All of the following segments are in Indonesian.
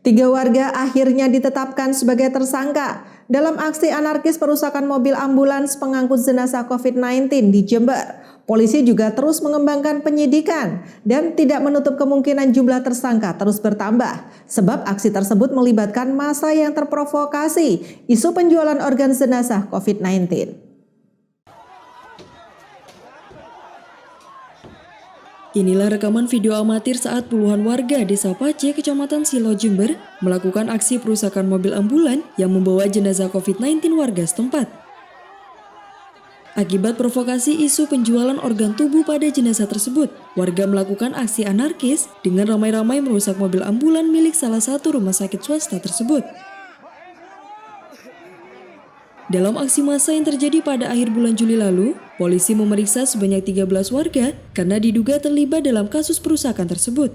Tiga warga akhirnya ditetapkan sebagai tersangka dalam aksi anarkis perusakan mobil ambulans pengangkut jenazah COVID-19 di Jember. Polisi juga terus mengembangkan penyidikan dan tidak menutup kemungkinan jumlah tersangka terus bertambah, sebab aksi tersebut melibatkan massa yang terprovokasi isu penjualan organ jenazah COVID-19. Inilah rekaman video amatir saat puluhan warga Desa Pace, Kecamatan Silo, Jember melakukan aksi perusakan mobil ambulan yang membawa jenazah COVID-19 warga setempat. Akibat provokasi isu penjualan organ tubuh pada jenazah tersebut, warga melakukan aksi anarkis dengan ramai-ramai merusak mobil ambulan milik salah satu rumah sakit swasta tersebut. Dalam aksi massa yang terjadi pada akhir bulan Juli lalu, polisi memeriksa sebanyak 13 warga karena diduga terlibat dalam kasus perusakan tersebut.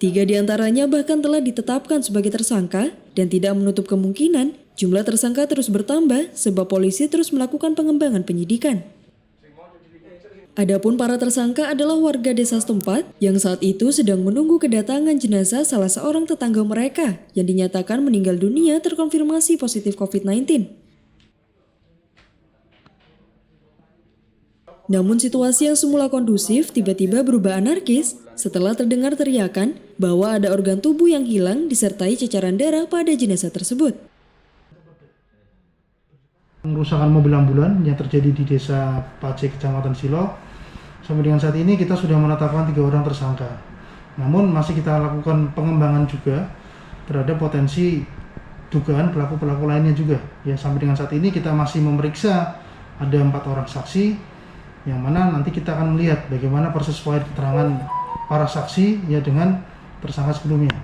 3 diantaranya bahkan telah ditetapkan sebagai tersangka dan tidak menutup kemungkinan jumlah tersangka terus bertambah sebab polisi terus melakukan pengembangan penyidikan. Adapun para tersangka adalah warga desa setempat yang saat itu sedang menunggu kedatangan jenazah salah seorang tetangga mereka yang dinyatakan meninggal dunia terkonfirmasi positif COVID-19. Namun situasi yang semula kondusif tiba-tiba berubah anarkis setelah terdengar teriakan bahwa ada organ tubuh yang hilang disertai cecaran darah pada jenazah tersebut. Pengerusakan mobil ambulan yang terjadi di Desa Pace, Kecamatan Silo. Sampai dengan saat ini kita sudah menetapkan 3 orang tersangka. Namun masih kita lakukan pengembangan juga terhadap potensi dugaan pelaku-pelaku lainnya juga. Ya, sampai dengan saat ini kita masih memeriksa ada 4 orang saksi, yang mana nanti kita akan melihat bagaimana persesuaian keterangan para saksi ya dengan tersangka sebelumnya.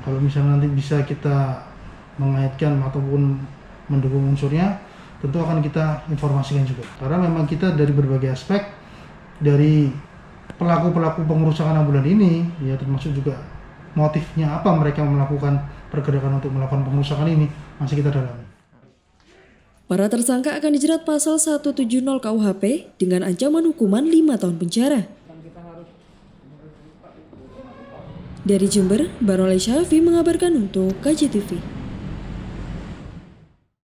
Kalau misalnya nanti bisa kita mengaitkan ataupun mendukung unsurnya, tentu akan kita informasikan juga. Karena memang kita dari berbagai aspek, dari pelaku-pelaku pengerusakan ambulan ini, ya termasuk juga motifnya apa mereka melakukan pergerakan untuk melakukan pengerusakan ini, masih kita dalami. Para tersangka akan dijerat pasal 170 KUHP dengan ancaman hukuman 5 tahun penjara. Dari Jember, Baroleh Syafi mengabarkan untuk KJTV.